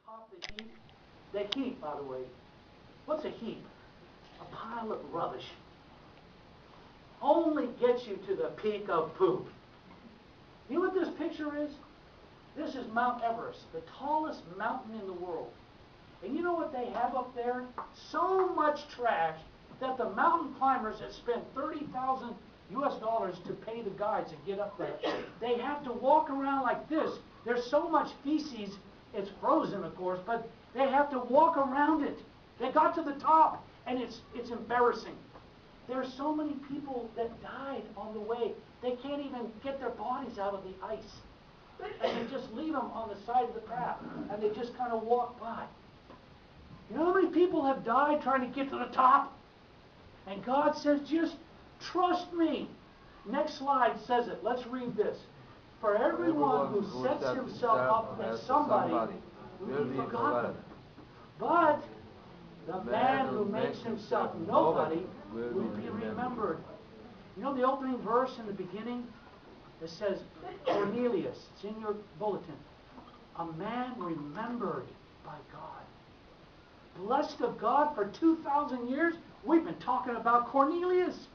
top the heap. The heap, by the way, what's a heap? A pile of rubbish. Only gets you to the peak of poop. You know what this picture is? This is Mount Everest, the tallest mountain in the world. And you know what they have up there? So much trash that the mountain climbers that spent $30,000 US to pay the guides to get up there, they have to walk around like this. There's so much feces, it's frozen of course, but they have to walk around it. They got to the top, and it's embarrassing. There are so many people that died on the way. They can't even get their bodies out of the ice. And they just leave them on the side of the path, and they just kind of walk by. You know how many people have died trying to get to the top? And God says, just trust me. Next slide says it. Let's read this. For everyone who sets himself up as somebody will be forgotten. But the man who makes himself nobody will be remembered. You know the opening verse in the beginning? It says, Cornelius. It's in your bulletin. A man remembered by God. Blessed of God for 2,000 years, we've been talking about Cornelius,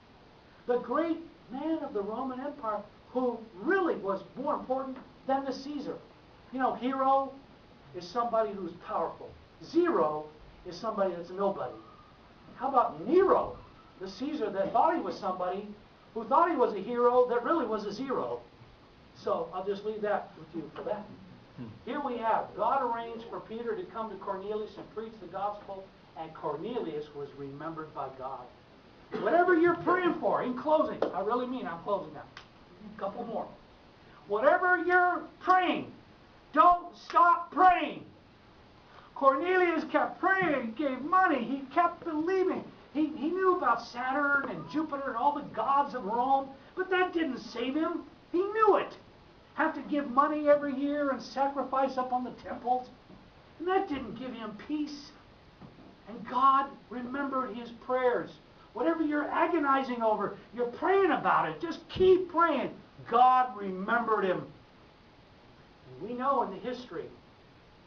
the great man of the Roman Empire who really was more important than the Caesar. You know, hero is somebody who's powerful. Zero is somebody that's nobody. How about Nero, the Caesar that thought he was somebody, who thought he was a hero that really was a zero? So I'll just leave that with you for that. Here we have, God arranged for Peter to come to Cornelius and preach the gospel, and Cornelius was remembered by God. Whatever you're praying for, in closing, I really mean I'm closing now. A couple more. Whatever you're praying, don't stop praying. Cornelius kept praying, he gave money, he kept believing. He knew about Saturn and Jupiter and all the gods of Rome, but that didn't save him. He knew it. Have to give money every year and sacrifice up on the temples. And that didn't give him peace. And God remembered his prayers. Whatever you're agonizing over, you're praying about it. Just keep praying. God remembered him. And we know in the history,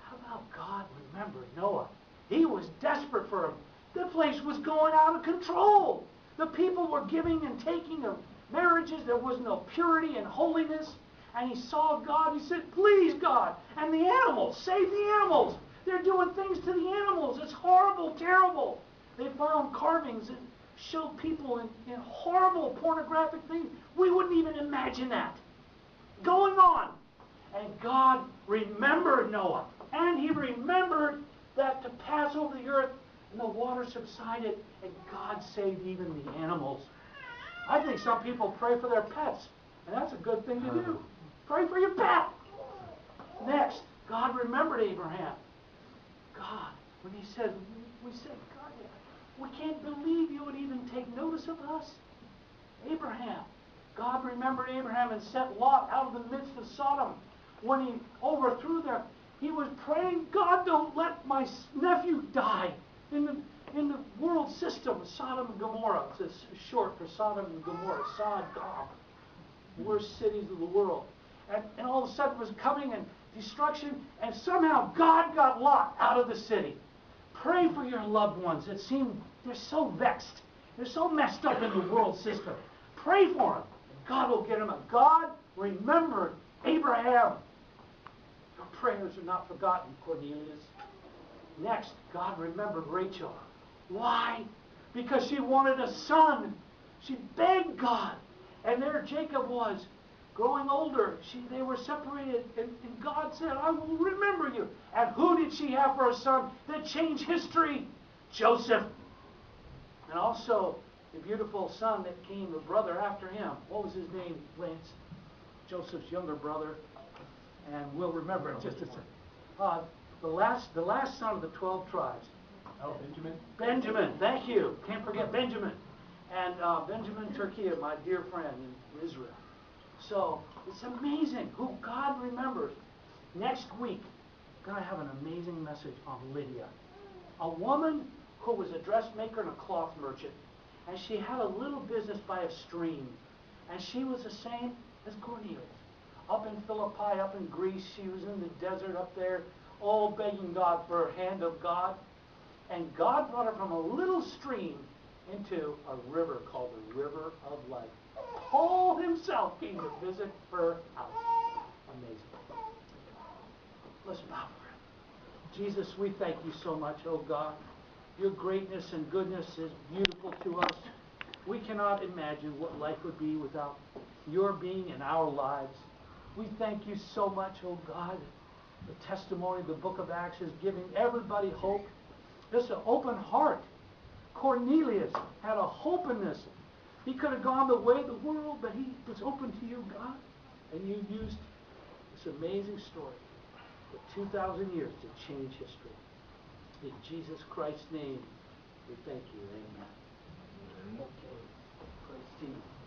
how about God remembered Noah? He was desperate for him. The place was going out of control. The people were giving and taking of marriages. There was no purity and holiness. And he saw God. He said, please, God. And the animals, save the animals. They're doing things to the animals. It's horrible, terrible. They found carvings that showed people in horrible pornographic things. We wouldn't even imagine that going on. And God remembered Noah. And he remembered that to pass over the earth, and the water subsided, and God saved even the animals. I think some people pray for their pets, and that's a good thing to do. Pray for your pet. Next, God remembered Abraham. God, when he said, we said, God, we can't believe you would even take notice of us. Abraham. God remembered Abraham and sent Lot out of the midst of Sodom. When he overthrew there, he was praying, God, don't let my nephew die in the world system, Sodom and Gomorrah. It's short for Sodom and Gomorrah, Sodom, worst cities of the world. And all of a sudden it was coming and destruction, and somehow God got Lot out of the city. Pray for your loved ones that seem, they're so vexed. They're so messed up in the world system. Pray for them. God will get them out. God remembered Abraham. Your prayers are not forgotten, Cornelius. Next, God remembered Rachel. Why? Because she wanted a son. She begged God. And there Jacob was, growing older. They were separated, and God said, I will remember you. And who did she have for a son that changed history? Joseph. And also, the beautiful son that came, a brother after him. What was his name, Lance? Joseph's younger brother. And we'll remember it just a second. The last son of the 12 tribes. Oh, Benjamin? Benjamin, thank you. Can't forget Benjamin. And Benjamin Turkey, my dear friend in Israel. So, it's amazing who God remembers. Next week, I'm going to have an amazing message on Lydia. A woman who was a dressmaker and a cloth merchant. And she had a little business by a stream. And she was the same as Cornelius. up in Philippi, up in Greece. She was in the desert up there, all begging God for a hand of God. And God brought her from a little stream into a river called the River of Life. Paul himself came to visit her house. Amazing. Let's bow for him. Jesus, we thank you so much, oh God. Your greatness and goodness is beautiful to us. We cannot imagine what life would be without your being in our lives. We thank you so much, oh God. The testimony of the book of Acts is giving everybody hope. Just an open heart. Cornelius had a hope in this. He could have gone the way of the world, but he was open to you, God. And you used this amazing story for 2,000 years to change history. In Jesus Christ's name, we thank you. Amen. Okay. Praise to you.